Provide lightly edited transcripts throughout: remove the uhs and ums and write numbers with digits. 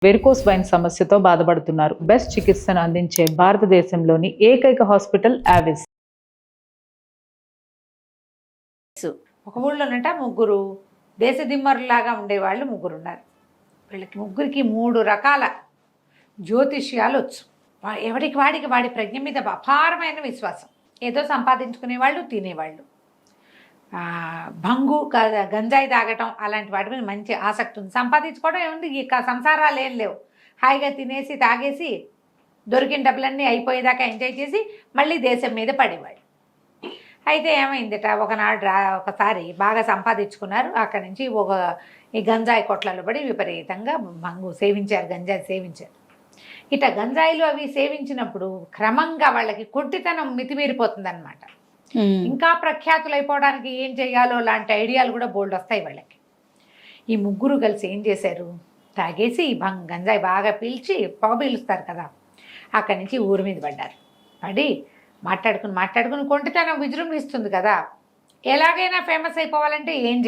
Varicose wine సమస్యతో బాధపడుతున్నారు. Best చికిత్సను అందించే భారతదేశంలోని ఏకైక హాస్పిటల్ ఆవిస్. ఒక ఊళ్ళోనట ముగ్గురు దేశదిమ్మరులాగా ఉండేవాళ్ళు ముగ్గురు ఉన్నారు. వీళ్ళకి ముగ్గురికి 3 రకాల జ్యోతిష్యాలు వచ్చు. ఎవరికి వాడికి వాడి ప్రజ్ఞ మీద అపారమైన విశ్వాసం. ఏదో సంపాదించుకునేవాళ్ళు, తినేవాళ్ళు. భంగు గంజాయి తాగటం అలాంటి వాటి మీద మంచి ఆసక్తి ఉంది. సంపాదించుకోవడం ఏముంది, ఇక సంసారాలు ఏం లేవు. హాయిగా తినేసి తాగేసి దొరికిన డబ్బులన్నీ అయిపోయేదాకా ఎంజాయ్ చేసి మళ్ళీ దేశం మీద పడేవాళ్ళు. అయితే ఏమైందట, ఒకసారి బాగా సంపాదించుకున్నారు. అక్కడి నుంచి ఈ గంజాయి కొట్లలో పడి విపరీతంగా భంగు సేవించారు, గంజాయి సేవించారు. ఇట గంజాయిలు అవి సేవించినప్పుడు క్రమంగా వాళ్ళకి కొట్టితనం మితిమీరిపోతుంది అనమాట. ఇంకా ప్రఖ్యాతులు అయిపోవడానికి ఏం చేయాలో లాంటి ఐడియాలు కూడా బోల్డ్ వస్తాయి వాళ్ళకి. ఈ ముగ్గురు కలిసి ఏం చేశారు, తాగేసి గంజాయి బాగా పీల్చి పొగ పీలుస్తారు కదా, అక్కడి నుంచి ఊరి మీద పడ్డారు. పడి మాట్లాడుకుని కొంటితనం విజృంభిస్తుంది కదా. ఎలాగైనా ఫేమస్ అయిపోవాలంటే ఏం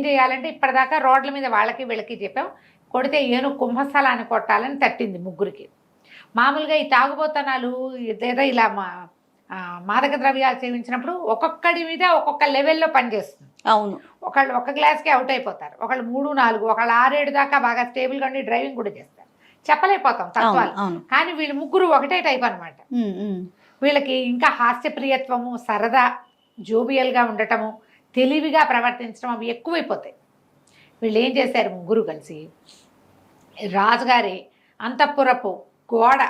చేయాలంటే ఇప్పటిదాకా రోడ్ల మీద వాళ్ళకి వీళ్ళకి చెప్పాం, కొడితే ఏను కుంభస్థలాన్ని కొట్టాలని తట్టింది ముగ్గురికి. మామూలుగా ఈ తాగుబోతనాలు ఏదో ఇలా మాదక ద్రవ్యాలు సేవించినప్పుడు ఒక్కొక్కడి మీద ఒక్కొక్క లెవెల్లో పనిచేస్తుంది. అవును, ఒకళ్ళు ఒక గ్లాస్కి అవుట్ అయిపోతారు, ఒకళ్ళు 3, 4, ఒకళ్ళు 6, 7 దాకా బాగా స్టేబుల్గా ఉండి డ్రైవింగ్ కూడా చేస్తారు. చెప్పలేకపోతాం తత్వాలు. కానీ వీళ్ళు ముగ్గురు ఒకటే టైప్ అనమాట. వీళ్ళకి ఇంకా హాస్యప్రియత్వము, సరదా, జోబియల్గా ఉండటము, తెలివిగా ప్రవర్తించడం అవి ఎక్కువైపోతాయి. వీళ్ళు ఏం చేశారు, ముగ్గురు కలిసి రాజుగారి అంతఃపురపు కోట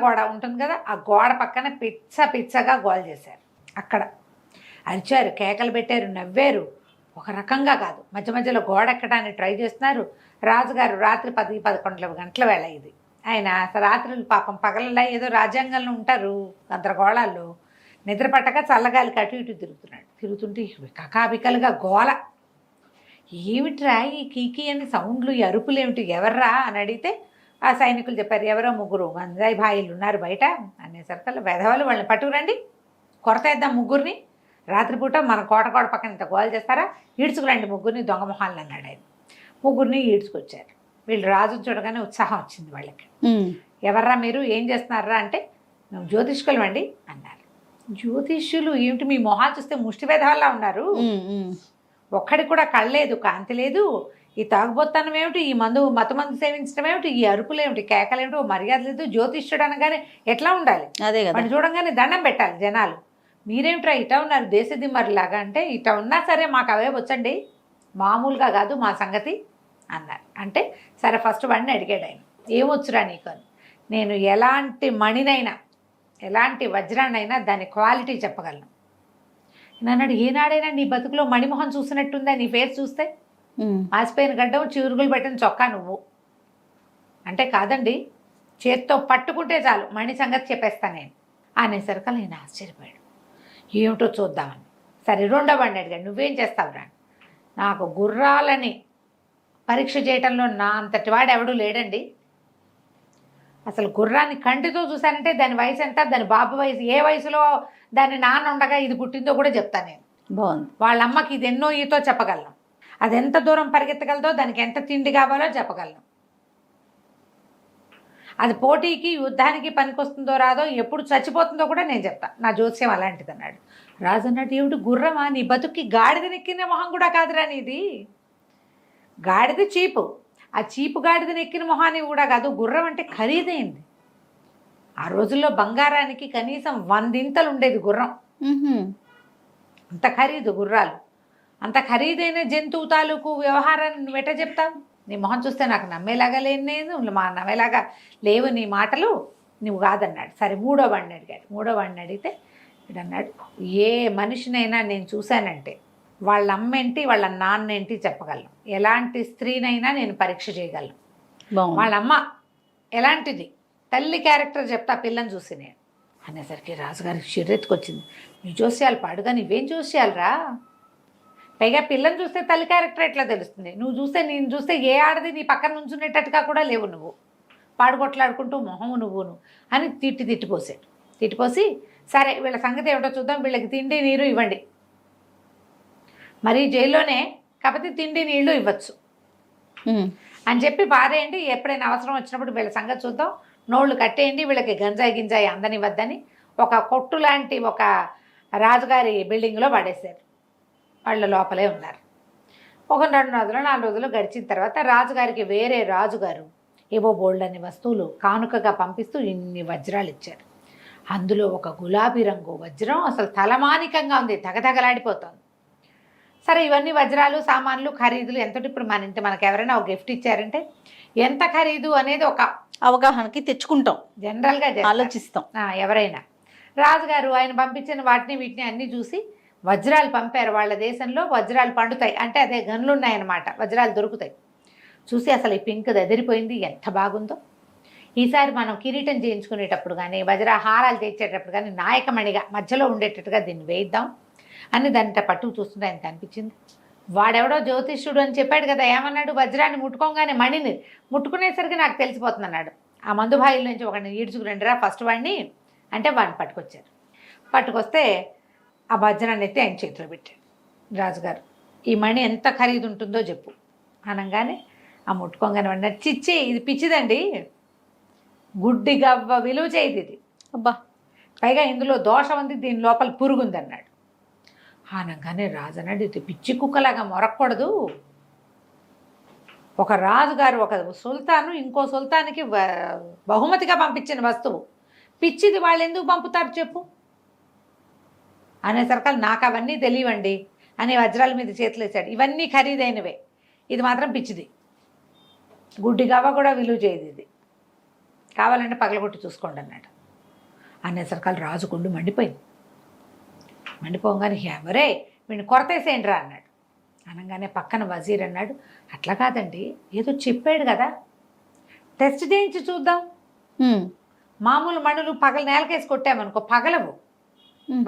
గోడ ఉంటుంది కదా, ఆ గోడ పక్కన పిచ్చగా గోల్ చేశారు. అక్కడ అరిచారు, కేకలు పెట్టారు, నవ్వారు. ఒక రకంగా కాదు, మధ్య మధ్యలో గోడ ఎక్కడానికి ట్రై చేస్తున్నారు. రాజుగారు రాత్రి 10-11 గంటల వేళ ఇది. ఆయన రాత్రులు పాపం పగలలా ఏదో రాజ్యాంగంలో ఉంటారు గందరగోళాల్లో, నిద్ర పట్టక చల్లగాలికి అటు ఇటు తిరుగుతుంటే కకాబికలుగా గోల. ఏమిట్రా ఈ కీకి అని సౌండ్లు, ఈ అరుపులు ఏమిటి, ఎవర్రా అని అడిగితే ఆ సైనికులు చెప్పారు, ఎవరో ముగ్గురు గంజాయి భాయిలు ఉన్నారు బయట అనేసరికల్లా వెధవాళ్ళు వాళ్ళని పట్టుకురండి, కొరతేద్దాం ముగ్గురిని, రాత్రిపూట మన కోట పక్కన ఇంత గోల చేస్తారా, ఈడ్చుకురండి ముగ్గురిని దొంగ మొహాలను అన్నాడు ఆయన. ముగ్గురిని ఈడ్చుకొచ్చారు. వీళ్ళు రాజును చూడగానే ఉత్సాహం వచ్చింది వాళ్ళకి. ఎవర్రా మీరు, ఏం చేస్తున్నారా అంటే, మేము జ్యోతిష్కులం అండి అన్నారు. జ్యోతిష్యులు ఏమిటి, మీ మొహాలు చూస్తే ముష్టి వెధవాళ్ళ ఉన్నారు, ఒక్కడికి కూడా కళ్ళలేదు, కాంతి లేదు, ఈ తాగుబోత్తనం ఏమిటి, ఈ మతమందు సేవించడం ఏమిటి, ఈ అరుపులేమిటి, కేకలేమిటి, మర్యాద లేదు, జ్యోతిష్యుడు అనగానే ఎట్లా ఉండాలి, వాడిని చూడంగానే దండం పెట్టాలి జనాలు. మీరేమిట్రా ఇట ఉన్నారు దేశదిమ్మరిలాగా అంటే, ఇట ఉన్నా సరే మాకు అవే వచ్చండి, మామూలుగా కాదు మా సంగతి అన్నారు. అంటే సరే ఫస్ట్ వాడిని అడిగాడు ఆయన, ఏమొచ్చురా నీకు అని. నేను ఎలాంటి మణినైనా ఎలాంటి వజ్రాన్నైనా దాని క్వాలిటీ చెప్పగలను అన్నాడు. ఏనాడైనా నీ బతుకులో మణిమోహన్ చూసినట్టుందా నీ ఫేస్ చూస్తే, మాసిపోయిన గడ్డం, చిరుగులు పెట్టిన చొక్కా నువ్వు అంటే, కాదండి చేత్తో పట్టుకుంటే చాలు మణి సంగతి చెప్పేస్తాను నేను అనేసరికి నేను ఆశ్చర్యపోయాడు. ఏమిటో చూద్దామని సరే రెండో వాడిని అడిగాడు, నువ్వేం చేస్తావురా. నాకు గుర్రాలని పరీక్ష చేయటంలో నా అంతటి వాడు ఎవడూ లేడండి. అసలు గుర్రాన్ని కంటితో చూశానంటే దాని వయసు ఎంత, దాని బాబు వయసు ఏ వయసులో దాని నాన్న ఉండగా ఇది పుట్టిందో కూడా చెప్తాను నేను. బాగుంది. వాళ్ళ అమ్మకి ఇది ఎన్నో ఈతో చెప్పగలను, అది ఎంత దూరం పరిగెత్తగలదో, దానికి ఎంత తిండి కావాలో చెప్పగలను, అది పోటీకి యుద్ధానికి పనికొస్తుందో రాదో, ఎప్పుడు చచ్చిపోతుందో కూడా నేను చెప్తాను, నా జ్యోతిష్యం అలాంటిది అన్నాడు. రాజు అన్నట్టు, ఏమిటి గుర్రమా, నీ బతుక్కి గాడిద నెక్కిన మొహం కూడా కాదురా నీది, గాడిద చీపు, ఆ చీపు గాడిద నెక్కిన మొహాన్ని కూడా కాదు, గుర్రం అంటే ఖరీదైంది. ఆ రోజుల్లో బంగారానికి కనీసం 100 ఉండేది గుర్రం, అంత ఖరీదు గుర్రాలు. అంత ఖరీదైన జంతువు తాలూకు వ్యవహారాన్ని నువ్వు ఎట్ట చెప్తావు, నీ మొహం చూస్తే నాకు నమ్మేలాగా లేని నేను, నమ్మేలాగా లేవు నీ మాటలు, నువ్వు కాదన్నాడు. సరే మూడో వాడిని అడిగాడు. మూడో వాడిని అడిగితే అన్నాడు, ఏ మనిషినైనా నేను చూశానంటే వాళ్ళ అమ్మేంటి వాళ్ళ నాన్నేంటి చెప్పగలను, ఎలాంటి స్త్రీనైనా నేను పరీక్ష చేయగలను, వాళ్ళ అమ్మ ఎలాంటిది తల్లి క్యారెక్టర్ చెప్తా పిల్లని చూసి నేను అనేసరికి రాజుగారికి చిరెత్తుకొచ్చింది. నీ జోస్యాలు పాడుగా, నువ్వేం జోస్యాలరా, పైగా పిల్లని చూస్తే తల్లి క్యారెక్టర్ ఎట్లా తెలుస్తుంది, నేను చూస్తే ఏ ఆడది నీ పక్కన నుంచునేటట్టుగా కూడా లేవు, నువ్వు పాడుకొట్లాడుకుంటూ మొహము నువ్వును అని తిట్టిపోసి సరే వీళ్ళ సంగతి ఏమిటో చూద్దాం, వీళ్ళకి తిండి నీరు ఇవ్వండి, మరీ జైల్లోనే కాకపోతే తిండి నీళ్లు ఇవ్వచ్చు అని చెప్పి పారేయండి, ఎప్పుడైనా అవసరం వచ్చినప్పుడు వీళ్ళ సంగతి చూద్దాం, నోళ్ళు కట్టేయండి, వీళ్ళకి గంజాయి గింజాయి అందనివద్దని ఒక కొట్టు లాంటి ఒక రాజుగారి బిల్డింగ్లో పడేశారు. వాళ్ళ లోపలే ఉన్నారు. ఒక 2 రోజులు 4 రోజులు గడిచిన తర్వాత రాజుగారికి వేరే రాజుగారు ఏవో బోల్డన్ని వస్తువులు కానుకగా పంపిస్తూ ఇన్ని వజ్రాలు ఇచ్చారు. అందులో ఒక గులాబీ రంగు వజ్రం అసలు తలమానికంగా ఉంది, తగతగలాడిపోతుంది. సరే, ఇవన్నీ వజ్రాలు సామాన్లు ఖరీదులు ఎంత, ఇప్పుడు మన ఇంటి మనకు ఎవరైనా ఒక గిఫ్ట్ ఇచ్చారంటే ఎంత ఖరీదు అనేది ఒక అవగాహనకి తెచ్చుకుంటాం, జనరల్గా ఆలోచిస్తాం. ఎవరైనా రాజుగారు ఆయన పంపించిన వాటిని వీటిని అన్నీ చూసి వజ్రాలు పంపారు. వాళ్ళ దేశంలో వజ్రాలు పండుతాయి అంటే అదే గనులు ఉన్నాయన్నమాట, వజ్రాలు దొరుకుతాయి. చూసి అసలు ఈ పింక్ ఎదిరిపోయింది, ఎంత బాగుందో. ఈసారి మనం కిరీటం చేయించుకునేటప్పుడు కానీ వజ్రహారాలు తెచ్చేటప్పుడు కానీ నాయకమణిగా మధ్యలో ఉండేటట్టుగా దీన్ని వేయిద్దాం అని దానిట పట్టుకు చూస్తుంటే ఆయనకు అనిపించింది. వాడెవడో జ్యోతిష్యుడు అని చెప్పాడు కదా, ఏమన్నాడు, వజ్రాన్ని ముట్టుకోగానే మణిని ముట్టుకునేసరికి నాకు తెలిసిపోతుంది అన్నాడు. ఆ మందుబాయిల నుంచి ఒకడిని ఈడ్చుకురండిరా ఫస్ట్ వాడిని అంటే వాడిని పట్టుకొచ్చారు. పట్టుకొస్తే ఆ వజ్రాన్ని ఎత్తి ఆయన చేతిలో పెట్టాడు. రాజుగారు, ఈ మణి ఎంత ఖరీదు ఉంటుందో చెప్పు అనగానే ఆ ముట్టుకోగానే వాడిని చిచ్చి ఇది పిచ్చిదండి, గుడ్డి గవ్వ విలువ చేయదు ఇది, అబ్బా పైగా ఇందులో దోషం ఉంది, దీని లోపల పురుగుంది అన్నాడు. అనగానే రాజు అన్నాడు, ఇది పిచ్చి కుక్కలాగా మొరక్కూడదు, ఒక రాజుగారు ఒక సుల్తాను ఇంకో సుల్తానికి బహుమతిగా పంపించిన వస్తువు, పిచ్చిది వాళ్ళు ఎందుకు పంపుతారు చెప్పు అనేసరికి నాకు అవన్నీ తెలియవండి అని వజ్రాల మీద చేతులు వేశాడు. ఇవన్నీ ఖరీదైనవే, ఇది మాత్రం పిచ్చిది, గుడ్డి గవ్వ కూడా విలువ చేయదు, ఇది కావాలంటే పగలగొట్టి చూసుకోండి అన్నాడు. అనేసరికి రాజు గుండు మండిపోయింది. మండిపోగానే ఎవరే వీడిని కొరతేసేయండి రా అన్నాడు. అనగానే పక్కన వజీర్ అన్నాడు, అట్లా కాదండి, ఏదో చెప్పాడు కదా, టెస్ట్ చేయించి చూద్దాం, మామూలు మణులు పగల నేలకేసి కొట్టామనుకో పగలవు,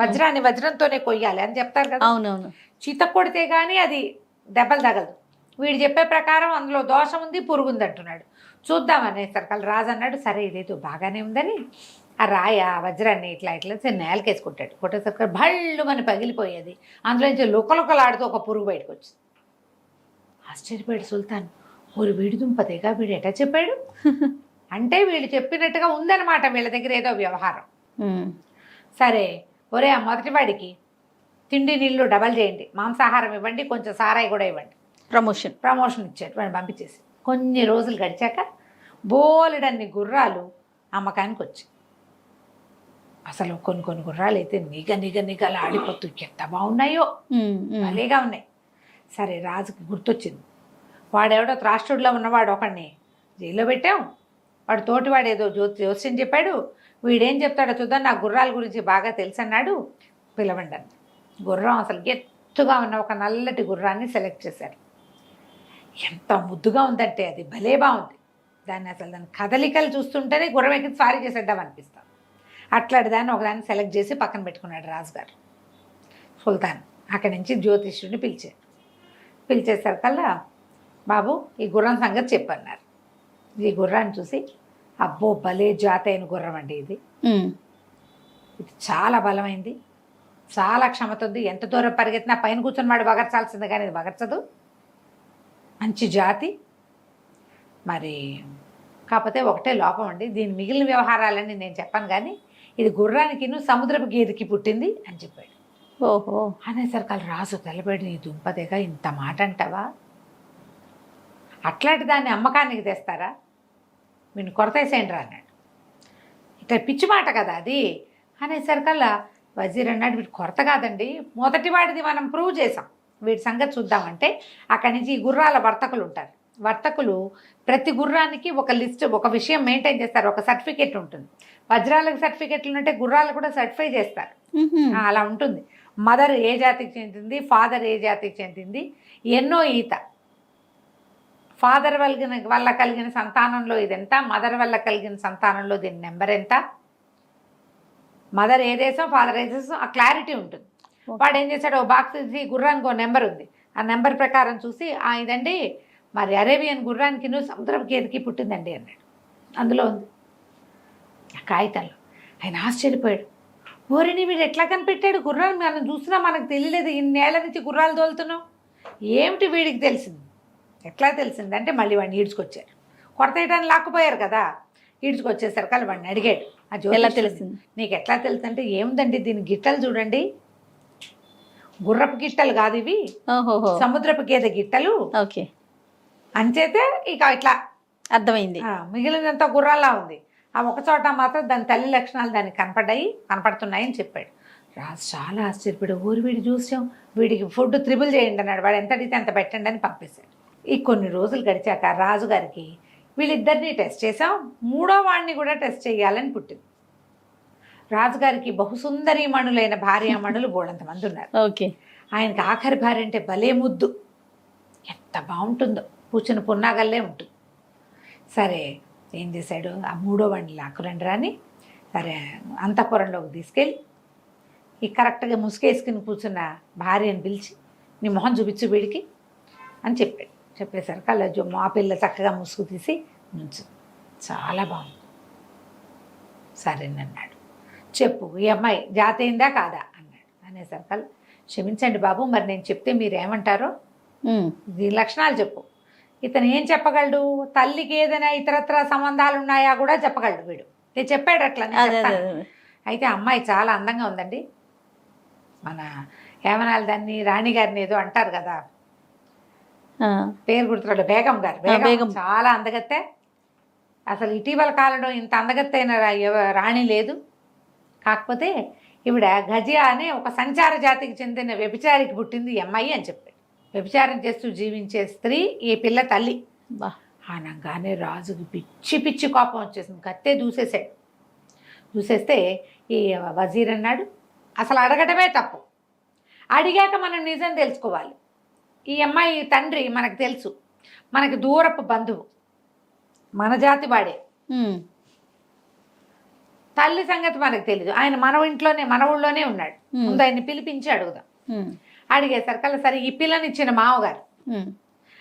వజ్రాన్ని వజ్రంతోనే కొయ్యాలి అని చెప్తారు కదా. అవునవును, చీత కొడితే కానీ అది దెబ్బలు తగలదు. వీడు చెప్పే ప్రకారం అందులో దోషం ఉంది, పురుగుంది అంటున్నాడు, చూద్దాం అనేసరికి రాజు అన్నాడు, సరే ఇదేదో బాగానే ఉందని ఆ రాయ వజ్రాన్ని ఇట్లా ఇట్లా నేలకేసి కొట్టాడు. కొట్టేసరికి భళ్ళు అని పగిలిపోయేది, అందులో నుంచి లుకలుకలాడుతూ ఒక పురుగు బయటకు వచ్చింది. ఆశ్చర్యపోయాడు సుల్తాన్, ఊరు వీడి దుంపతేగా వీడు ఎటా చెప్పాడు అంటే వీళ్ళు చెప్పినట్టుగా ఉందన్నమాట వీళ్ళ దగ్గర ఏదో వ్యవహారం. సరే, ఒరే ఆ మొదటివాడికి తిండి నీళ్ళు డబల్ చేయండి, మాంసాహారం ఇవ్వండి, కొంచెం సారాయి కూడా ఇవ్వండి, ప్రమోషన్ ఇచ్చాడు. వాడిని పంపించేసి కొన్ని రోజులు గడిచాక బోలెడన్ని గుర్రాలు అమ్మకానికి వచ్చాయి. అసలు కొన్ని గుర్రాలు అయితే నిగలా ఆడిపోతూ ఎంత బాగున్నాయో, భలేగా ఉన్నాయి. సరే, రాజుకి గుర్తొచ్చింది, వాడెవడో త్రాష్ట్రుడిలో ఉన్నవాడు ఒకడిని జైల్లో పెట్టాం, వాడు తోటివాడు ఏదో జ్యోతిష్యం చెప్పాడు, వీడేం చెప్తాడో చూద్దాం, నా గుర్రాల గురించి బాగా తెలుసు అన్నాడు, పిలవండి అని. గుర్రం అసలు ఎత్తుగా ఉన్న ఒక నల్లటి గుర్రాన్ని సెలెక్ట్ చేశారు. ఎంత ముద్దుగా ఉందంటే అది భలే బాగుంది, దాన్ని అసలు దాని కదలికలు చూస్తుంటేనే గుర్రం ఎక్కి స్వారీ చేసేద్దాం అనిపిస్తాం. అట్లాంటి దాన్ని ఒకదాన్ని సెలెక్ట్ చేసి పక్కన పెట్టుకున్నాడు రాజుగారు. సుల్తాన్ అక్కడి నుంచి జ్యోతిష్యుడిని పిలిచేసరికల్లా, బాబు ఈ గుర్రం సంగతి చెప్పన్నారు. ఈ గుర్రాన్ని చూసి, అబ్బో భలే జాతి అయిన గుర్రం అండి ఇది చాలా బలమైంది, చాలా క్షమత ఉంది, ఎంత దూరం పరిగెత్తినా పైన కూర్చొని వాడు బగర్చాల్సింది కానీ ఇది బగర్చదు, మంచి జాతి. మరి కాకపోతే ఒకటే లోపం అండి, దీని మిగిలిన వ్యవహారాలన్నీ నేను చెప్పాను కానీ ఇది గుర్రానికి సముద్రపు గేదెకి పుట్టింది అని చెప్పాడు. ఓహో అనేసరికి రాజు తెల్లబడి, నీ దుంపదేగా ఇంత మాట అంటావా, అట్లాంటి దాన్ని అమ్మకానికి తెస్తారా, వీడిని కొరతేసేయండి రా అన్నాడు. ఇట్లా పిచ్చి మాట కదా అది అనేసరికల్లా వజీర్ అన్నాడు, వీటి కొరత కాదండి, మొదటి వాడిది మనం ప్రూవ్ చేసాం, వీటి సంగతి చూద్దామంటే అక్కడి నుంచి ఈ గుర్రాల వర్తకులు ఉంటారు. వర్తకులు ప్రతి గుర్రానికి ఒక లిస్ట్, ఒక విషయం మెయింటైన్ చేస్తారు, ఒక సర్టిఫికేట్ ఉంటుంది. వజ్రాలకు సర్టిఫికేట్లు ఉంటే గుర్రాలు కూడా సర్టిఫై చేస్తారు, అలా ఉంటుంది. మదర్ ఏ జాతికి చెందింది, ఫాదర్ ఏ జాతికి చెందింది, ఎన్నో ఈత, ఫాదర్ వల్ల కలిగిన సంతానంలో ఇదెంత, మదర్ వల్ల కలిగిన సంతానంలో దీని నెంబర్ ఎంత, మదర్ ఏ దేశం ఫాదర్ ఏ దేశం, ఆ క్లారిటీ ఉంటుంది. వాడు ఏం చేశాడు, ఓ బాక్స్ తీసి గుర్రానికి ఓ నెంబర్ ఉంది, ఆ నెంబర్ ప్రకారం చూసి ఇదండి మరి అరేబియన్ గుర్రానికి సముద్రపు గేదెకి పుట్టిందండి అన్నాడు. అందులో ఉంది ఆ కాగితంలో. ఆయన ఆశ్చర్యపోయాడు, ఓరిని వీడు ఎట్లా కనిపెట్టాడు, గుర్రాన్ని మనం చూసినా మనకు తెలియలేదు, ఇన్నేళ్ల నుంచి గుర్రాలు తోలుతున్నాం, ఏమిటి వీడికి తెలిసింది ఎట్లా తెలిసిందంటే మళ్ళీ వాడిని ఈడ్చుకొచ్చారు. కొడతేయడానికి లాక్కుపోయారు కదా, ఈడ్చుకొచ్చేసరికి వాడిని అడిగాడు, ఆ ఎలా జ్యోతిష్యుడిని, తెలిసింది? నీకు ఎట్లా తెలుసు అంటే, ఏముందండి దీని గిట్టలు చూడండి, గుర్రపు గిట్టలు కాదు ఇవి, ఓహోహో, సముద్రపు గేదె గిట్టలు, ఓకే, అంచేతే ఇక ఇట్లా అర్థమైంది. మిగిలినంత గుర్రాల్లా ఉంది, ఆ ఒక చోట మాత్రం దాని తల్లి లక్షణాలు దానికి కనపడుతున్నాయి అని చెప్పాడు. రాజు చాలా ఆశ్చర్యపోయాడు. ఊరు వీడి చూసాం, వీడికి ఫుడ్ త్రిబుల్ చేయండి అన్నాడు. వాడు ఎంత అడిగితే అంత పెట్టండి అని పంపేశాడు. ఈ కొన్ని రోజులు గడిచాక రాజుగారికి వీళ్ళిద్దరినీ టెస్ట్ చేసాం, మూడో వాడిని కూడా టెస్ట్ చేయాలని పుట్టింది. రాజుగారికి బహుసుందరీమణులైన భార్యామణులు బోడంతమంది ఉన్నారు. ఓకే, ఆయనకి ఆఖరి భార్య అంటే భలే ముద్దు, ఎంత బాగుంటుందో, కూర్చుని పున్నాగల్లే ఉంటుంది. సరే ఏం చేశాడు, ఆ మూడో వాడిని లాక్కురండి రాని, సరే అంతఃపురంలోకి తీసుకెళ్ళి ఈ కరెక్ట్గా ముసుగేసుకుని కూర్చున్న భార్యను పిలిచి, నీ మొహం చూపించు వీడికి అని చెప్పాడు. చెప్పేసరికి అలా మా పిల్ల చక్కగా ముసుగు తీసి నుంచు, చాలా బాగుంది, సరేనన్నాడు. చెప్పు ఈ అమ్మాయి జాతి అయిందా కాదా అన్నాడు. అనేసరికి క్షమించండి బాబు, మరి నేను చెప్తే మీరేమంటారో, దీని లక్షణాలు చెప్పు. ఇతను ఏం చెప్పగలడు, తల్లికి ఏదైనా ఇతరత్ర సంబంధాలు ఉన్నాయా కూడా చెప్పగలడు వీడు. నేను చెప్పాడు అట్లా. అయితే అమ్మాయి చాలా అందంగా ఉందండి, మన ఏమనాలి దాన్ని, రాణిగారిని ఏదో అంటారు కదా, పేరు గుర్తురాడు, బేగం గారు, బేగం చాలా అందగత్తే, అసలు ఇటీవల కాలంలో ఇంత అందగత్తైన రాణి లేదు. కాకపోతే ఈవిడ గజియా అనే ఒక సంచార జాతికి చెందిన వ్యభిచారికి పుట్టింది ఈ అమ్మాయి అని చెప్పాడు. వ్యభిచారం చేస్తూ జీవించే స్త్రీ ఈ పిల్ల తల్లి. అనగానే రాజుకి పిచ్చి పిచ్చి కోపం వచ్చేసింది, కత్తే దూసేసాడు. దూసేస్తే ఈ వజీర్ అన్నాడు, అసలు అడగటమే తప్పు, అడిగాక మనం నిజం తెలుసుకోవాలి. ఈ అమ్మాయి తండ్రి మనకు తెలుసు, మనకి దూరపు బంధువు, మన జాతి వాడే, తల్లి సంగతి మనకు తెలీదు, ఆయన మన ఇంట్లోనే మన ఊళ్ళోనే ఉన్నాడు, ముందు ఆయన్ని పిలిపించి అడుగుదాం. అడిగేసరికల్లా సరే ఈ పిల్లని ఇచ్చిన మావగారు,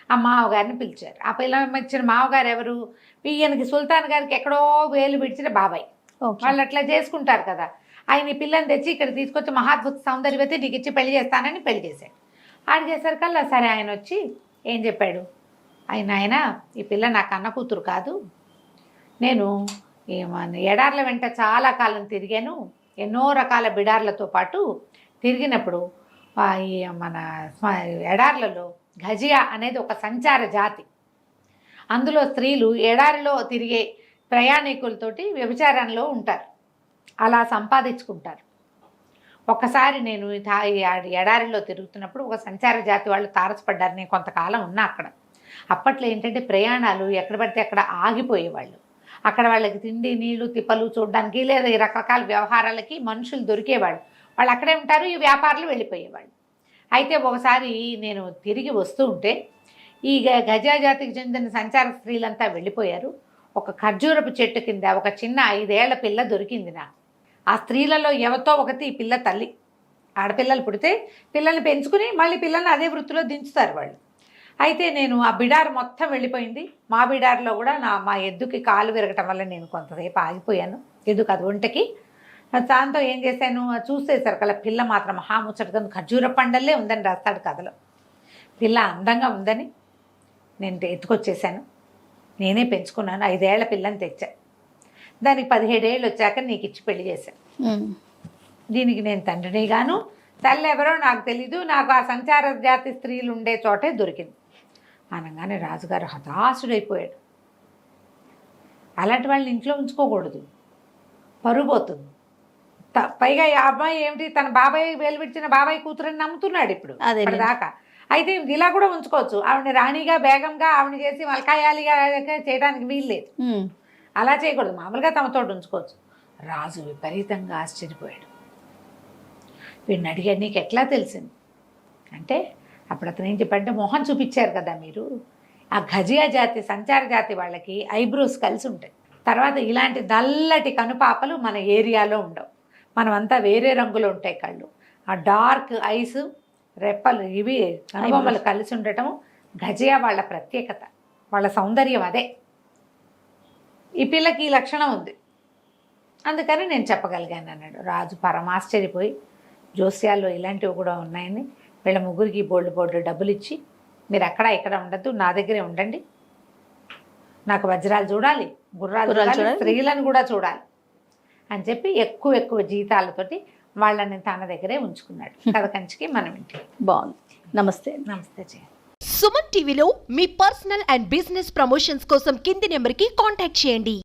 ఆ మావగారిని పిలిచారు. ఆ పిల్లని ఇచ్చిన మావగారు ఎవరు, ఈయనకి సుల్తాన్ గారికి ఎక్కడో వేలు విడిచిన బాబాయ్, వాళ్ళు అట్లా చేసుకుంటారు కదా. ఆయన ఈ పిల్లని తెచ్చి ఇక్కడ తీసుకొచ్చి మహాద్భుత సౌందర్యవతి నీకు ఇచ్చి పెళ్లి చేస్తానని పెళ్లి చేశాడు. అడిగేసరికల్లా సరే ఆయన వచ్చి ఏం చెప్పాడు, ఆయన ఈ పిల్ల నా కన్న కూతురు కాదు, నేను ఎడార్ల వెంట చాలా కాలం తిరిగాను, ఎన్నో రకాల బిడార్లతో పాటు తిరిగినప్పుడు ఈ మన ఎడార్లలో గజియా అనేది ఒక సంచార జాతి, అందులో స్త్రీలు ఎడారిలో తిరిగే ప్రయాణికులతోటి వ్యభిచారంలో ఉంటారు, అలా సంపాదించుకుంటారు. ఒక్కసారి నేను ఎడారిలో తిరుగుతున్నప్పుడు ఒక సంచార జాతి వాళ్ళు తారసపడ్డారు. నేను కొంతకాలం ఉన్నా అక్కడ. అప్పట్లో ఏంటంటే ప్రయాణాలు ఎక్కడ పడితే అక్కడ ఆగిపోయేవాళ్ళు. అక్కడ వాళ్ళకి తిండి నీళ్లు తిప్పలు చూడడానికి లేదా ఈ రకరకాల వ్యవహారాలకి మనుషులు దొరికేవాళ్ళు. వాళ్ళు అక్కడే ఉంటారు, ఈ వ్యాపారులు వెళ్ళిపోయేవాళ్ళు. అయితే ఒకసారి నేను తిరిగి వస్తూ ఉంటే ఈ గజా జాతికి చెందిన సంచార స్త్రీలంతా వెళ్ళిపోయారు. ఒక ఖర్జూరపు చెట్టు కింద ఒక చిన్న 5 ఏళ్ల పిల్ల దొరికింది నాకు. ఆ స్త్రీలలో ఎవతో ఒకటి ఈ పిల్ల తల్లి. ఆడపిల్లలు పుడితే పిల్లల్ని పెంచుకుని మళ్ళీ పిల్లల్ని అదే వృత్తిలో దించుతారు వాళ్ళు. అయితే నేను ఆ బిడారు మొత్తం వెళ్ళిపోయింది. మా బిడారులో కూడా మా ఎద్దుకి కాలు విరగటం వల్ల నేను కొంతసేపు ఆగిపోయాను. ఎద్దు కాదు ఒంటకి. దాంతో ఏం చేశాను, చూసేసరికి అలా పిల్ల మాత్రం మహాముచ్చటగా ఖర్జూర పండల్లే ఉందని రాస్తాడు కథలో. పిల్ల అందంగా ఉందని నేను ఎత్తుకొచ్చేసాను, నేనే పెంచుకున్నాను. 5 ఏళ్ల పిల్లని తెచ్చా. దానికి 17 ఏళ్ళు వచ్చాక నీకు ఇచ్చి పెళ్లి చేశాను. దీనికి నేను తండ్రిని గాను, తల్లి ఎవరో నాకు తెలీదు, నాకు ఆ సంచార జాతి స్త్రీలు ఉండే చోటే దొరికింది అనగానే రాజుగారు హతాశుడైపోయాడు. అలాంటి వాళ్ళని ఇంట్లో ఉంచుకోకూడదు, పరుగు పోతుంది. పైగా ఈ అబ్బాయి ఏమిటి, తన బాబాయ్ వేలు విడిచిన బాబాయ్ కూతురని నమ్ముతున్నాడు ఇప్పుడు దాకా. అయితే ఇలా కూడా ఉంచుకోవచ్చు, ఆవిడని రాణిగా బేగంగా ఆవిడని చేసి మలకాయాలిగా చేయడానికి వీల్లేదు. అలా చేయకూడదు, మామూలుగా తమతో ఉంచుకోవచ్చు. రాజు విపరీతంగా ఆశ్చర్యపోయాడు. వీడిని అడిగాడు, నీకు ఎట్లా తెలిసింది అంటే అప్పుడు అతను ఏం చెప్పాడంటే, మొహం చూపించారు కదా మీరు, ఆ గజియా జాతి సంచార జాతి వాళ్ళకి ఐబ్రోస్ కలిసి ఉంటాయి. తర్వాత ఇలాంటి నల్లటి కనుపాపలు మన ఏరియాలో ఉండవు, మనమంతా వేరే రంగులో ఉంటాయి కళ్ళు. ఆ డార్క్ ఐస్ రెప్పలు ఇవి కనుబొమ్మలు కలిసి ఉండటం గజియా వాళ్ళ ప్రత్యేకత, వాళ్ళ సౌందర్యం అదే. ఈ పిల్లకి ఈ లక్షణం ఉంది, అందుకని నేను చెప్పగలిగాను అన్నాడు. రాజు పరమాశ్చర్యపోయి, జోస్యాల్లో ఇలాంటివి కూడా ఉన్నాయని వీళ్ళ ముగ్గురికి బోల్డ్ డబ్బులు ఇచ్చి మీరు అక్కడ ఇక్కడ ఉండద్దు, నా దగ్గరే ఉండండి, నాకు వజ్రాలు చూడాలి, గుర్రాలు చూడాలి, స్త్రీలను కూడా చూడాలి అని చెప్పి ఎక్కువ జీతాలతోటి వాళ్ళని తన దగ్గరే ఉంచుకున్నాడు. కథ కంచికి మనం ఇంటికి. బాగుంది. నమస్తే. నమస్తే జయ. సుమన్ టీవీలో మీ పర్సనల్ అండ్ బిజినెస్ ప్రమోషన్స్ కోసం కింది నెంబర్కి కాంటాక్ట్ చేయండి.